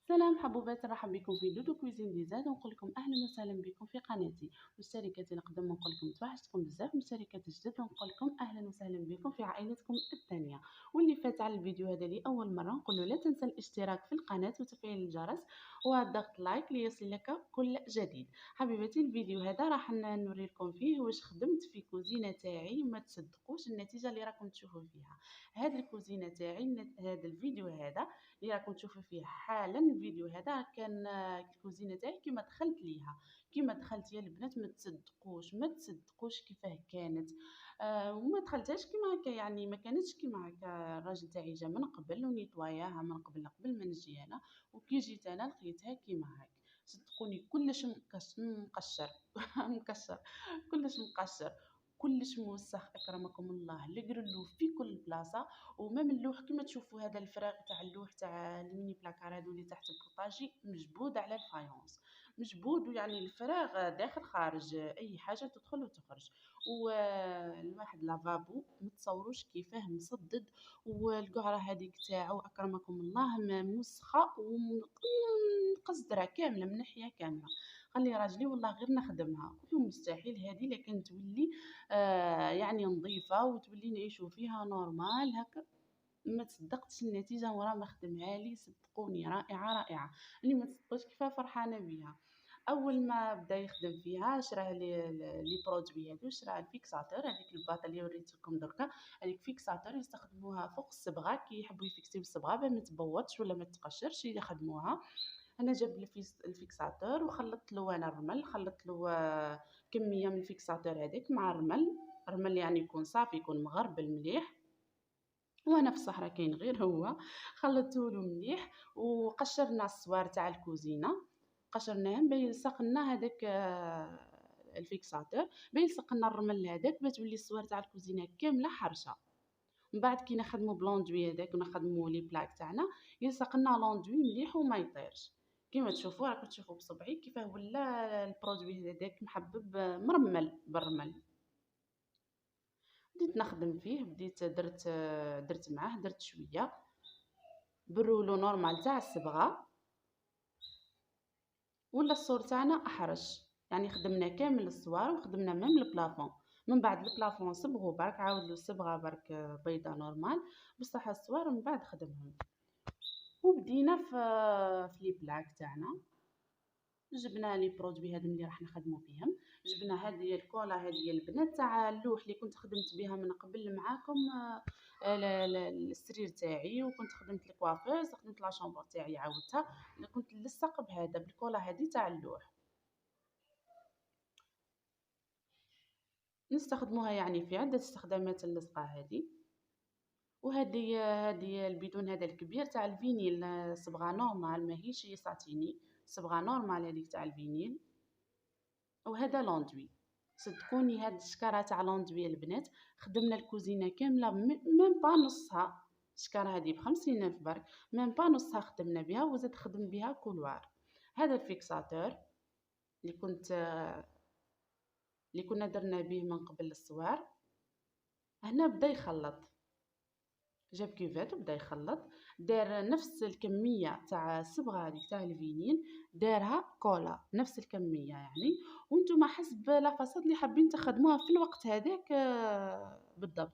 سلام حبوبات، نرحب بكم في دودو كويزين ديزاد، ونقول لكم اهلا وسهلا بكم في قناتي. مشتركات القدم نقول لكم توحشتكم بزاف، مشتركات جدد نقول لكم اهلا وسهلا بكم في عائلتكم الثانيه. واللي فات على الفيديو هذا لاول مره نقول له لا تنسى الاشتراك في القناه وتفعيل الجرس وضغط لايك ليصل لك كل جديد. حبيبتي، الفيديو هذا راح نوري لكم فيه واش خدمت في كوزينه تاعي، وما تصدقوش النتيجه اللي راكم تشوفوا فيها. هذه الكوزينه تاعي، هذا الفيديو هذا اللي راكم تشوفوا فيه حالا، الفيديو هذا كان الكوزينه تاعي كيما دخلت ليها. كيما دخلت يا البنات ما تصدقوش كيفاه كانت. وما دخلتهاش كيما هكا، يعني ما كانتش كيما هكا. الراجل تاعي جا من قبل ونيطواياها من قبل ما نجي انا، وكي جيت انا لقيتها كيما هكا. صدقوني كلش مقشر مكشر، كلش مقشر، كلش موسخ اكرمكم الله. القرلو في كل بلاصه، ومام اللوح كما تشوفوا، هذا الفراغ تاع اللوح تاع الميني بلاكار هادو اللي تحت البوطاجي مجبود على الفايونس، مجبود، يعني الفراغ داخل خارج، اي حاجه تدخل وتخرج. والواحد لافابو متصوروش كيفاه مصدد، والقعره هذيك تاعو اكرمكم الله موسخه ومقصدره كامله من ناحيه كامله. خلي راجلي والله غير نخدمها، قلت له مستحيل هذه لكن تولي يعني نظيفه وتولي نعيشوا فيها نورمال هكا. ما تصدقتش النتيجه ورا ما خدمها لي، صدقوني رائعه رائعه. اللي ما تصدقوش كيف فرحانه بها. اول ما بدا يخدم فيها شراه لي برودوي هادو، شراه الفيكساتور، هذيك الباطه اللي وريت لكم دركا. هذيك فيكساتور يستخدموها فوق الصبغه كي يحبوا يفيكسيو الصبغه باش ما تبوظش ولا ما تقشرش يخدموها. انا جاب الفيكساتور وخلطت له انا الرمل، خلطت له كميه من الفيكساتور هذيك مع الرمل. الرمل يعني يكون صافي، يكون مغربل مليح، وانا في الصحراء كاين غير هو. خلطته له مليح وقشرنا الصوار تاع الكوزينه، قشرناهم باش يلصق لنا هذاك الفيكساتور، باش يلصق لنا الرمل هذاك باش تولي الصوار تاع الكوزينه كامله حرشه. من بعد كي نخدموا بلوندوي هذاك ونخدموا لي بلاك تاعنا، يلصق لنا لوندوي مليح وما يطيرش. كيما تشوفوا راكم تشوفوا بصبعي كيفاه ولا البرودوي هذاك محبب مرمل بالرمل. بديت نخدم فيه، بديت درت معاه، درت شويه بالرولو نورمال تاع الصبغه، ولا الصور تاعنا احرش. يعني خدمنا كامل الصوار وخدمنا ميم البلافون. من بعد البلافون صبغوا برك، عاود له الصبغه برك بيضه نورمال، بصح الصوار من بعد خدمهم. وبدينا في لي بلاك تاعنا. جبنا لي برودوي هادو اللي راح نخدمو فيهم. جبنا هذه الكولا، هذه البنات تاع اللوح اللي كنت خدمت بها من قبل معاكم. السرير تاعي، وكنت خدمت الكوافيز، خدمت لا شامبر تاعي عاودتها، كنت نلصق بهذا بالكولا هذه تاع اللوح. نستخدموها يعني في عدة استخدامات اللصقة هذه. وهذه البيدون هذا الكبير تاع الفينيل، صبغة نورمال ماهيش ساتيني، صبغة نورمال هذيك تاع الفينيل. وهذا لوندوي. صدقوني هاد الشكارة تاع لوندوي البنات خدمنا الكوزينة كاملة، ميم با نصها. الشكارة هذه ب50 ألف برك، ميم با نصها خدمنا بها، وزاد خدم بها كولوار. هذا الفيكساتور اللي كنا درنا به من قبل الصوار. هنا بدا يخلط، جاب كيفات وبدا يخلط، دار نفس الكميه تاع الصبغه هذيك تاع الفينيل، دارها كولا نفس الكميه يعني. وانتم حسب لا فاصاد اللي حابين تخدموها في الوقت هذاك بالضبط،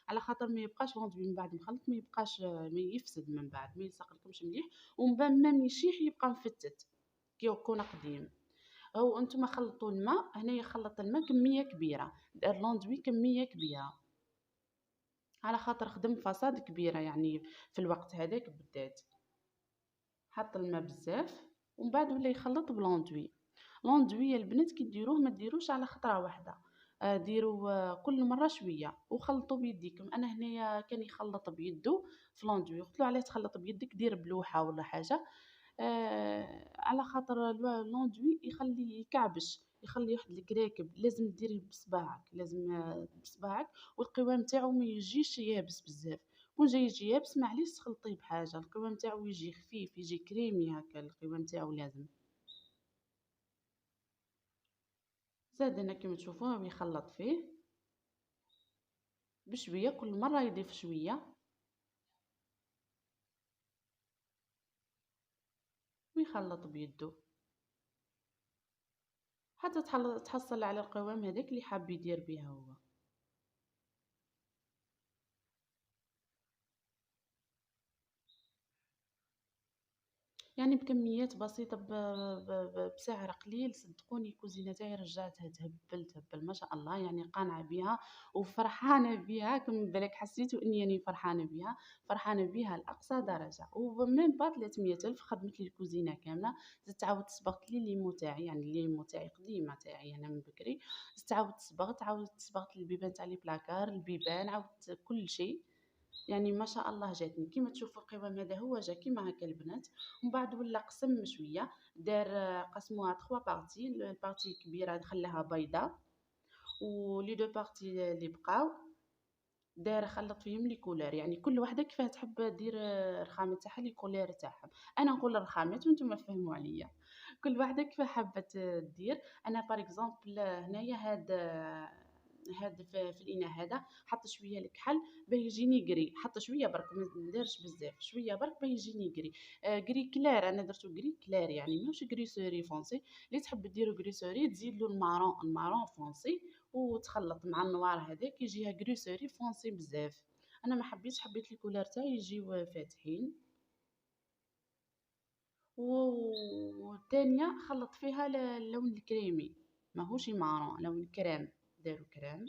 على خاطر ما يبقاش غوندوي من بعد مخلط، ما يبقاش ما يفسد من بعد، ما يلصق لكمش مليح، ومن بعد ما يشيح يبقى مفتت كي يكون قديم. هو انتم خلطوا الماء، هنايا خلط الماء كميه كبيره، دار لوندوي كميه كبيره على خاطر خدم فصاد كبيرة يعني في الوقت هذاك بالذات. حط الماء بزاف ومن بعد ولا يخلط بلوندوي. لوندوي البنات كي ديروه ما ديروش على خطرة واحدة، ديروا كل مرة شوية وخلطوا بيديكم. انا هنايا كان يخلط بيدو في لوندوي، قلت له علاه تخلط بيدك، دير بلوحة ولا حاجة. على خاطر اللوندوي يخلي يكعبش، يخلي واحد الكراكب، لازم ديريه بصباعك، لازم بصباعك، والقوام تاعو ما يجيش يابس بزاف. كون جاي يجي يابس معليش تخلطيه بحاجه، القوام تاعو يجي خفيف، يجي كريمي هكا، القوام تاعو لازم. زاد انا كيما تشوفوه يخلط فيه بشويه، كل مره يضيف شويه. ويخلط بيدو حتى تحصل على القوام هذاك اللي حاب يدير بها هو. يعني بكميات بسيطة بسعر قليل، صدقوني الكوزينة تاعي رجعتها تهبل تهبل ما شاء الله، يعني قانعة بها وفرحانة بها، كون بالك حسيتوا اني يعني فرحانة بها، فرحانة بها لأقصى درجة. ومن بعد 300 ألف خدمت لي الكوزينة كاملة، زدت تعاود صبغت لي ليمو تاعي، يعني الليمو تاعي قديمة تاعي أنا من بكري، زدت تعاود صبغت، عاودت صبغت البيبان تاع لي بلاكار، البيبان عاودت كل شيء. يعني ما شاء الله جاتني كيما تشوفوا القوام هذا هو جا كيما هكا البنات. ومن بعد ولا قسم شويه، دار قسموها 3 بارتي، البارتي الكبيره خلاها بيضاء، ولي دو بارتي اللي بقاو داير خلط فيهم لي كولور، يعني كل وحده كيفاه تحب دير الرخامه تاعها لي كولور تاعها. انا نقول الرخامات وانتم فهموا عليا، كل وحده كيفاه حابه دير. انا بار اكزومبل هنايا هاد في الاناء هذا حط شويه الكحل باه يجيني قري، حط شويه برك ما نديرش بزاف، شويه برك باه يجيني قري. قري كلار، انا درتو قري كلار يعني ماشي قري سوري فونسي. اللي تحب ديرو قري سوري تزيد له المارون، المارون فونسي، وتخلط مع النوار هذاك يجيها غريسوري فونسي بزاف. انا ما حبيتش، حبيت لي كولار تاعي يجيو فاتحين. والثانيه خلط فيها اللون الكريمي، ماهوش مارون، لون كريم، داروا كريم.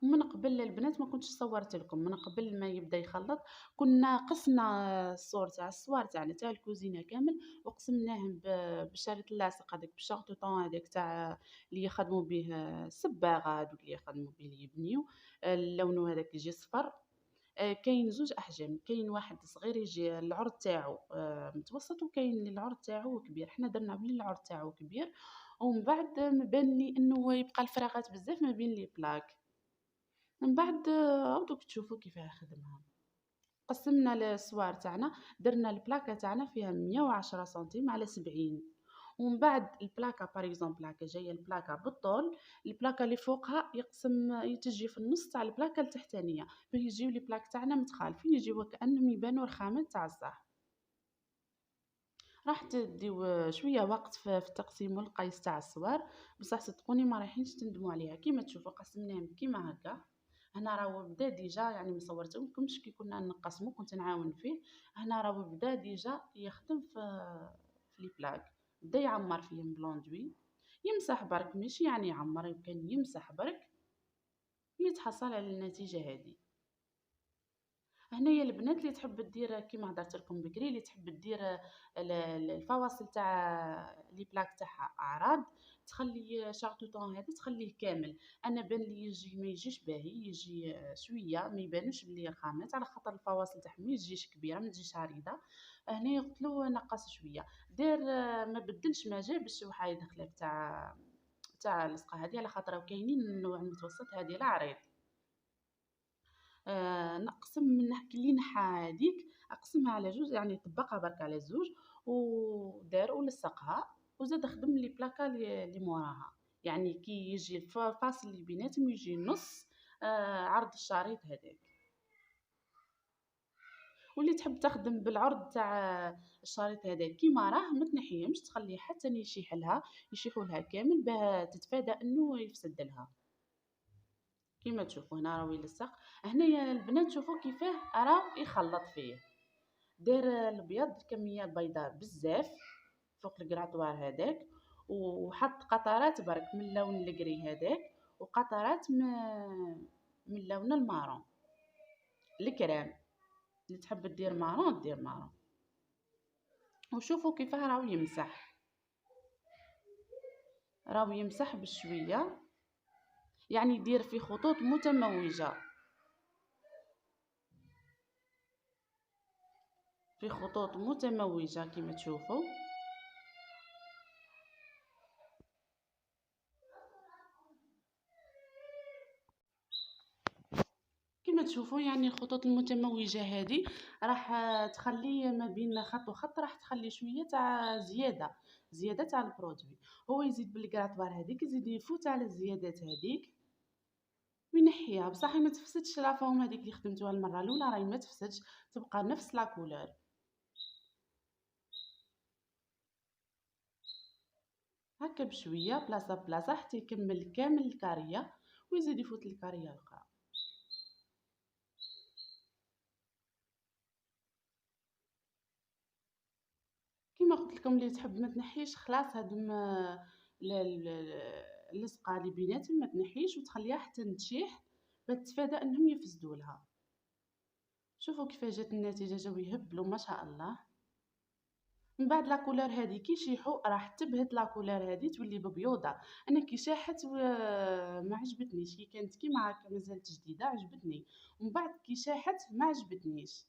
ومن قبل البنات ما كنتش صورت لكم، من قبل ما يبدا يخلط كنا قسنا الصور تاع الصوار تاعنا تاع الكوزينه كامل، وقسمناهم بالشريط اللاصق هذاك بالشارطو طون هذاك تاع اللي يخدموا به الصباغه، هذوك اللي يخدموا به اللي يبنيو. اللون هذاك يجي صفر. كاين زوج احجام، كاين واحد صغير يجي العرض تاعو متوسط، وكاين اللي العرض تاعو كبير، حنا درنا بلي العرض تاعو كبير. ومن بعد مبان لي انه يبقى الفراغات بزاف ما بين لي بلاك. من بعد دوك تشوفوا كيفاه خدمها. قسمنا الصوار تاعنا، درنا البلاكه تاعنا فيها 110 سنتيم على 70. ومن بعد البلاكه بار اكزومبل هكا جايه البلاكه بالطول، البلاكه اللي فوقها تجي في النص تاع البلاكه التحتانيه، باه يجيو لي بلاك تاعنا متخالفين، يجيو كانهم يبانوا رخامات تاع الصح. راح تديو شويه وقت في التقسيم والقيس تاع الصور، بصح صدقوني ما رايحينش تندموا عليها. كيما تشوفوا قسمناهم كيما هكا. هنا راهو بدا ديجا، يعني ما صورتلكمش كي كنا نقسمو كنت نعاون فيه. هنا راهو بدا ديجا يخدم في لي بلاك، بدا يعمر فيهم بلوندوي، يمسح برك ماشي يعني يعمر، كان يمسح برك يتحصل على النتيجه هذه. هنايا البنات اللي تحب دير كيما هضرت لكم بكري، اللي تحب دير الفواصل تاع لي بلاك تاعها اعراض، تخلي شارطو طون هذا تخليه كامل. انا بان لي يجي ما يجيش باهي، يجي شويه ما يبانوش بلي رخامات، على خاطر الفواصل تاعهم ما تجيش كبيره ما تجيش عريضه. هنا قلت له نقص شويه، دير ما بدلش، ما جابش وحايد خلاف تاع اللصقه هذه، على خاطر كاينين النوع المتوسط هذه لا عريض. نقسم من كي نحى هذيك، اقسمها على جوج، يعني طبقها برك على زوج، ودار ولصقها، وزاد خدم لي بلاكا اللي موراها، يعني كي يجي الفاصل اللي بيناتهم يجي نص عرض الشريط هذاك. واللي تحب تخدم بالعرض تاع الشريط هذا كيما راه ما تنحيهمش، تخليه حتى يشيحوا لها كامل باه تتفادى انه يفسد لها. كيما تشوفوا هنا راهو يلصق. هنايا البنات شوفوا كيفاه راه يخلط فيه، دار الابيض كميه بيضاء بزاف فوق الكراطوار هذاك، وحط قطرات برك من اللون القري هذاك، وقطرات من اللون المارون الكريم. اللي تحب دير مارون دير مارون. وشوفوا كيفاه راهو يمسح، راهو يمسح بشويه، يعني يدير في خطوط متموجه، في خطوط متموجه كما تشوفوا. كما تشوفوا يعني الخطوط المتموجه هذه راح تخلي ما بين خط وخط، راح تخلي شويه تاع زياده تاع البرودوي. هو يزيد بالكراتوار هذيك، يزيد يفوت على الزيادات هذيك، وينحيها بصح ما تفسدش لا فوم هذيك اللي خدمتوها المره الاولى راهي ما تفسدش، تبقى نفس لا كولور. هكا بشويه بلاصه بلاصه حتى يكمل كامل الكاريه ويزيد يفوت الكاريه الاخرى. كيما قلت لكم اللي تحب ما تنحيش خلاص هادو اللصقه اللي بيناتهم ما تنحيش وتخليها حتى تشيح باش تتفادى انهم يفسدوا لها. شوفوا كيفاش جات النتيجه، جاو يهبلوا ما شاء الله. من بعد لا كولور هذه كي يشيحوا راح تبهت لا كولور هذه تولي ببيوضه. انا كي شاحت ما عجبتنيش، كي كانت كيما هكا مازالت جديده عجبتني، ومن بعد كي شاحت ما عجبتنيش.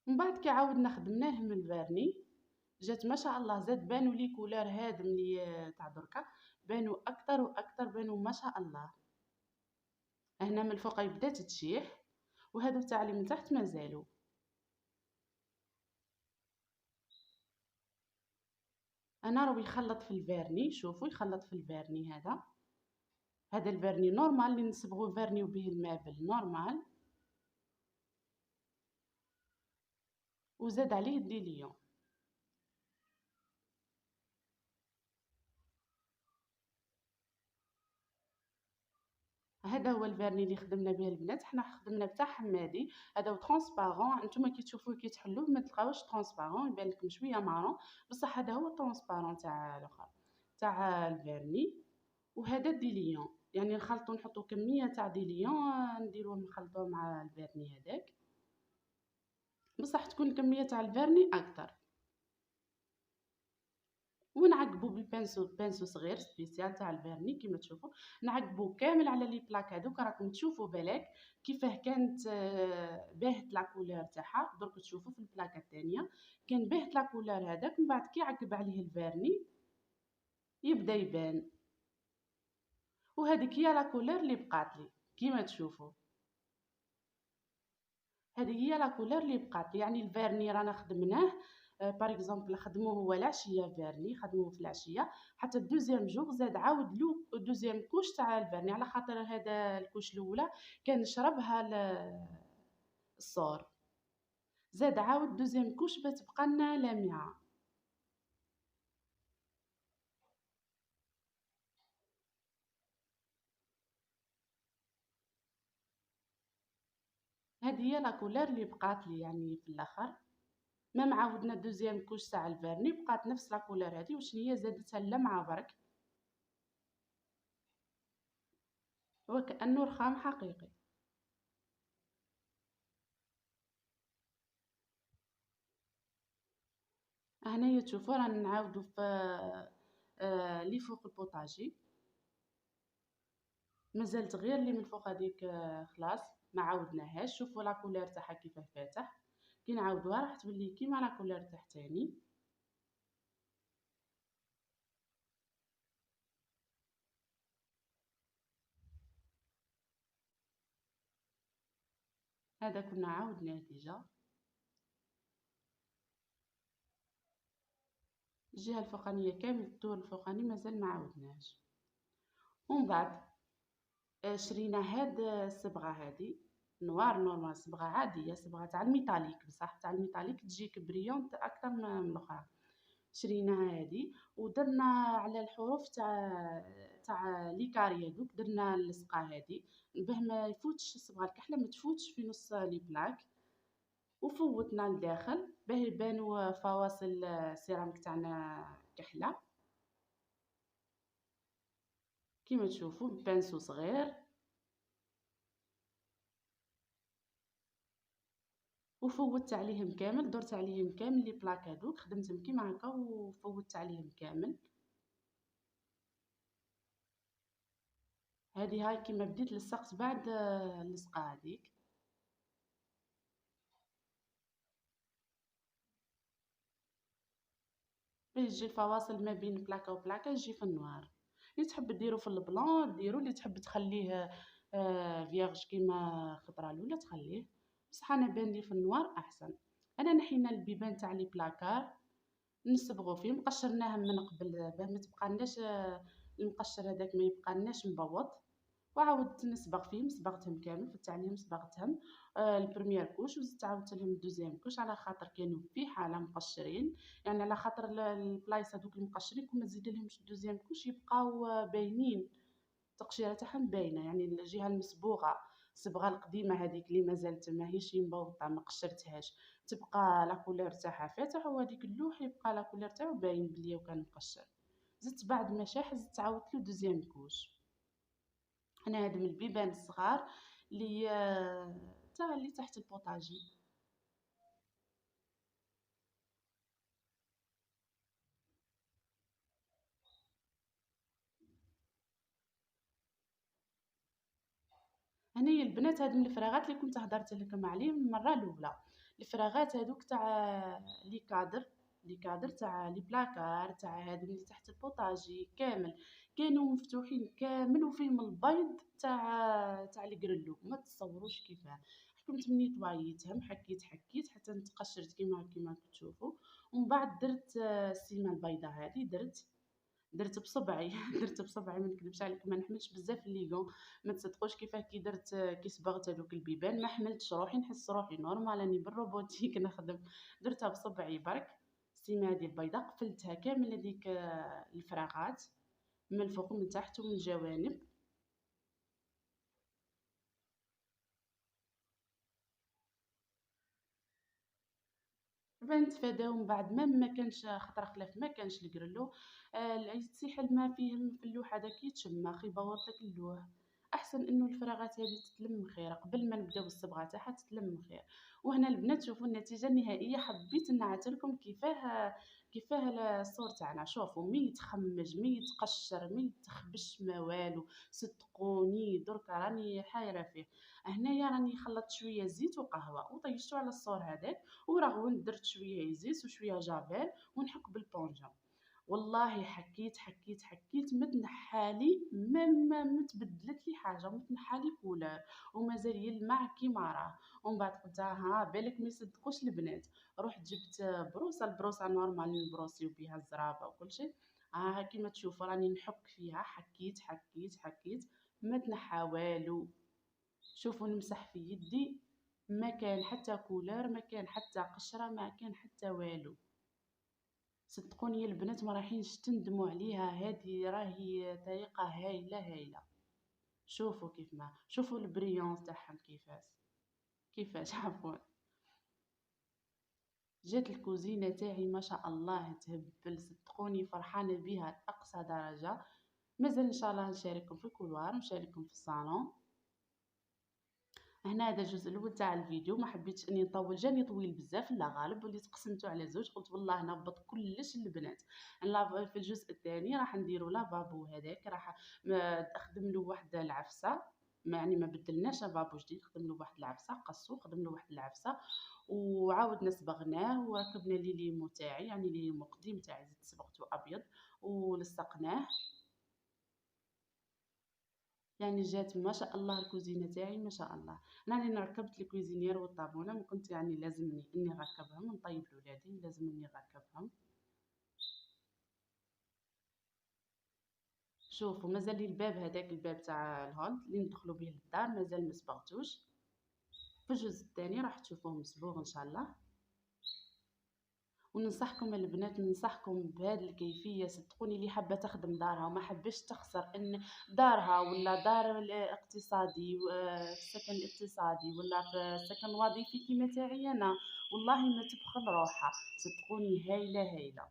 من بعد كي عاودنا خدمناه من الفيرني جات ما شاء الله، زاد بانوا لي كولور هاد ملي تاع دركا بانوا اكثر واكثر، بانوا ما شاء الله. هنا من الفوق بدات تشيح، وهادو تاع اللي من تحت مازالوا. انا راه يخلط في الفيرني، شوفوا يخلط في الفيرني هذا الفيرني نورمال اللي نصبغوا فيرنيو به المابل نورمال، وزاد عليه الديليون. هذا هو الفيرني اللي خدمنا به البنات، حنا خدمنا بتاع حمادي. هذا هو ترونسبارون، نتوما كي تشوفوه كي تحلوه ما تلقاوش ترونسبارون، يبان لكم شويه مارون، بصح هذا هو ترونسبارون تاع الاخر تاع الفيرني. وهذا ديليون، يعني نخلطو نحطو كميه تاع ديليون نديروه نخلطوه مع الفيرني هذاك، بصح تكون الكميه تاع الفيرني اكثر. ونعقبو بالبانسو، بانسو صغير سبيسيال تاع الفيرني كيما تشوفوا، نعقبو كامل على لي بلاك هذوك راكم تشوفوا بالك كيفاه كانت باهت لا كولور تاعها. درك تشوفوا في البلاكه الثانيه كان باهت لا كولور هذاك، من بعد كي عقب عليه الفيرني يبدا يبان. وهذيك هي لا كولور اللي بقات لي كيما تشوفوا، هذه هي لا كولور اللي بقات لي. يعني الفيرني رانا خدمناه بار اكزومبل خدموه هو العشيه فيرني، خدموه في العشيه حتى الدوزيام جور زاد عاود لو دوزيام كوش تاع الفيرني، على خاطر هذا الكوش الاولى كان شربها الصور، زاد عاود دوزيام كوش باش تبقى لنا لامعه. هذه هي لا كولور اللي بقات لي يعني في الاخر. ما معاودنا دوزيام كوش تاع الفيرني، بقات نفس لا كولور هذه، وشنو هي زادتها اللمعه برك وكأنه رخام حقيقي. هنايا تشوفوا رانا نعاودو في لي فوق البوطاجي، مازالت غير لي من الفوق هذيك خلاص ما عاودناهاش. شوفوا لا كولور تاعها كيفاه فاتح، كي نعاودوها راح تولي كيما لا كولور تاع تاني. هذا كنا عاودناه ديجا. الجهه الفوقانيه كامل الدور الفوقاني مازال ما عاودناهش. ومن بعد شرينا هاد الصبغه هذه نوار نورمال، صبغه عاديه، صبغه تاع الميتاليك، بصح تاع الميتاليك تجيك بريونت اكثر من الاخرى. شريناها هادي ودرنا على الحروف تاع لي كاري هذوك، درنا اللصقه هادي باه ما يفوتش الصبغه الكحله ما تفوتش في نص لي بلاك، وفوتنا لداخل باه يبانوا فواصل السيراميك تاعنا كحله كيما تشوفوا بانسو صغير. وفوتت عليهم كامل، درت عليهم كامل لي بلاك هذوك، خدمتهم كيما هكا وفوتت عليهم كامل. هذه هاي كيما بديت لصقت بعد اللصقه هذيك. باش تجي الفواصل ما بين بلاكة وبلاكة تجي في النوار. اللي تحب ديرو في البلون ديرو، اللي تحب تخليه فيغج كيما الخطرة الأولى تخليه، بصح أنا بان لي في النوار أحسن. انا نحينا البيبان تاع لي بلاكار، نصبغوا فيه، قشرناهم من قبل باه ما تبقالناش المقشر هذاك ما يبقالناش مبوط. وعاودت نصبغ فيهم، صبغتهم كامل، فتت عليهم صبغتهم البريمير كوش، وزدت عاودت لهم الدوزيام كوش على خاطر كانوا في حاله مقشرين. يعني على خاطر البلايص هذوك المقشرين كون ما تزيد لهمش الدوزيام كوش يبقاو باينين، التقشيره تاعهم باينه، يعني الجهه المصبوغه الصبغه القديمه هذيك اللي مازالت ماهيش مبوطه ما قشرتهاش تبقى لا كولور تاعها فاتح، وهذيك اللوح يبقى لا كولور تاعو باين بلي وكان مقشر. زدت بعد ما شاح زدت عاودت له دوزيام كوش. انا هاد من البيبان الصغار اللي تاع اللي تحت البوطاجي. هنايا البنات هاد من الفراغات اللي كنت هدرت لكم عليهم المره الاولى، الفراغات هذوك تاع لي كادر تاع لي بلاكار تاع هادو اللي تحت البوطاجي كامل كانوا مفتوحين كامل، وفيهم البيض تاع القرلو ما تصوروش كيفاه. حكمت مني طوايتهم، حكيت حتى تقشرت كيما تشوفوا. ومن بعد درت السيمه البيضه هذه درت بصبعي درت بصبعي ما نكذبش عليك، ما نحملش بزاف الليغون، ما تصدقوش كيفاه كي صبغت هذوك البيبان ما حملتش روحي، نحس روحي نورمال راني بالروبوتيك نخدم. درتها بصبعي برك، السيمه هذه البيضاء قفلتها كامل هذيك الفراغات من الفوق ومن تحت ومن الجوانب. نتفاداو من بعد ما كانش خطر خلاف ما كانش القرلو، يصيح الماء فيه في اللوح هذاك يتشمى خي يبوظ لك اللوح. احسن انه الفراغات هذه تتلم خير قبل ما نبداو الصبغه تاعها تتلم خير. وهنا البنات شوفوا النتيجه النهائيه، حبيت نعت لكم كيفاه الصور تاعنا. شوفوا مي يتخمج مي يتقشر مي يتخبش ما والو، صدقوني درك راني حايره فيه. هنايا راني خلطت شويه زيت وقهوه وطيشتو على الصور هذاك، ورغون درت شويه ايزيس وشويه جافيل ونحك بالبونجا. والله حكيت ما تنحالي ما تبدلت لي حاجه، ما تنحالي كولر ومازال يلمع كيما راه. ومن بعد قلت ها بالك ما يصدقوش البنات، رحت جبت البروسه نورمال نبروسيو بها الزرافه وكل شيء. كيما تشوفوا راني نحك فيها، حكيت ما تنحى والو. شوفوا نمسح في يدي ما كان حتى كولر، ما كان حتى قشرة، ما كان حتى والو. صدقوني يا البنات ما رايحينش تندموا عليها، هذه راهي طريقة هايلة. شوفوا كيف ما شوفوا البريونس تاعهم كيفاش عفوا. جات الكوزينة تاعي ما شاء الله تهبل، صدقوني فرحانة بها لأقصى درجة. مازال إن شاء الله نشارككم في الكولوار ونشارككم في الصالون. هنا هذا الجزء الاول تاع الفيديو، ما حبيتش اني نطول، جاني طويل بزاف لا غالب، وليت قسمته على زوج، قلت والله نهبط كلش للبنات. في الجزء الثاني راح نديروا لافابو هذاك، راح اخدم له واحد العفسه، يعني ما بدلناش لافابو جديد، خدم له واحد العفسه قصو، خدم له واحد العفسه وعاودنا صبغناه وركبنا لي ليمو تاعي، يعني ليمو قديم تاعي زدت صبغته ابيض ولصقناه. يعني جات ما شاء الله الكوزينه تاعي ما شاء الله. راني ركبت الكويزينير والطابونه، ما كنت يعني لازمني اني نركبهم ونطيب لولادي، لازم اني نركبهم. شوفوا مازال لي الباب هذاك الباب تاع الهولد اللي ندخلوا به للدار مازال ما صبغتوش. في الجزء الثاني راح تشوفوه مصبوغ ان شاء الله. وننصحكم البنات، ننصحكم بهذه الكيفيه، صدقوني اللي حابه تخدم دارها وما حبش تخسر ان دارها ولا دار الاقتصادي في السكن الاقتصادي ولا في السكن الوظيفي كيما تاعي انا، والله ما تبخل روحها. صدقوني هايله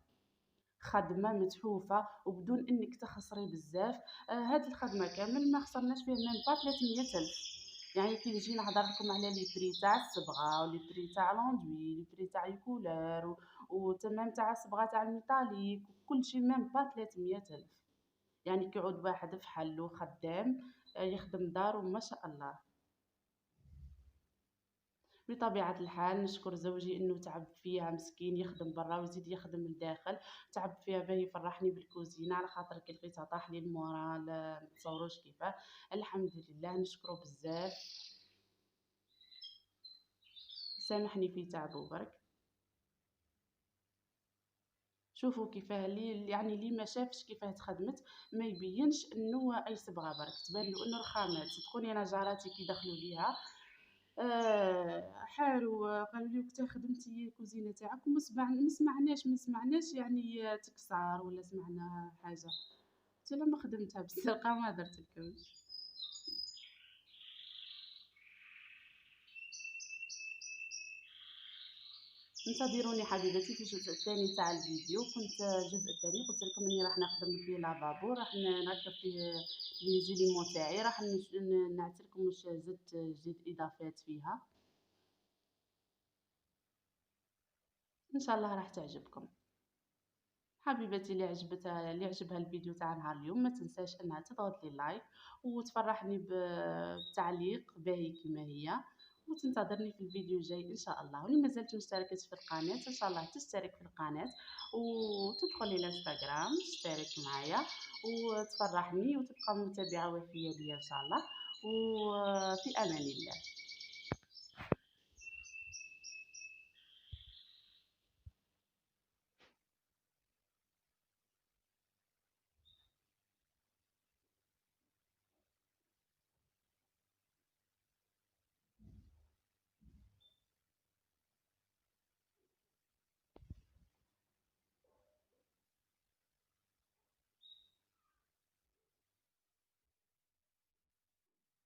خدمه متحوفه وبدون انك تخسري بزاف. هذه الخدمه كامل ما خسرناش فيها ميم با 300 الف. يعني كي نجي نهضر لكم على لي بري تاع الصبغه ولي بري تاع لوندوي لي بري تاع الكولر وتمام تاع الصبغه تاع الميتاليك وكل شيء ميم با 300 الف. يعني كيعود واحد في حلو خدام يخدم دار وما شاء الله. بطبيعة الحال نشكر زوجي انه تعب فيها مسكين، يخدم برا ويزيد يخدم الداخل، تعب فيها باه يفرحني بالكوزينة، على خاطر كي لقيتها طاح لي المورال متصوروش كيفاه. الحمد لله نشكره بزاف، سامحني في تعبه برك. شوفوا كيفاه اللي ما شافش كيفاه تخدمت ما يبينش انه اي صبغه برك تبان له انه رخامات. صدقوني انا جاراتي كي دخلوا ليها حاروا قالوا لي: "وقتها خدمتي الكوزينة تاعك وما سمعناش يعني تكسار ولا سمعنا حاجة." قُلت لها: "ما خدمتها بالسرقة ما درتلكمش." انتظروني حبيباتي في الجزء الثاني تاع الفيديو. الجزء الثاني قُلت لكم إني راح نخدم فيه لافابو، راح نركب فيه لي زيليمون تاعي، راح نش ن نعتلكم واش زدت جديد إضافات فيها، إن شاء الله راح تعجبكم. حبيبتي اللي عجبها الفيديو تاع نهار اليوم ما تنساش انها تضغط لي لايك وتفرحني بتعليق باهي كما هي، وتنتظرني في الفيديو الجاي ان شاء الله. واللي مازالت مشتركة في القناة ان شاء الله تشترك في القناة وتدخل الانستغرام تشترك معايا وتفرحني وتبقى متابعة وفية ليا ان شاء الله. وفي امان الله.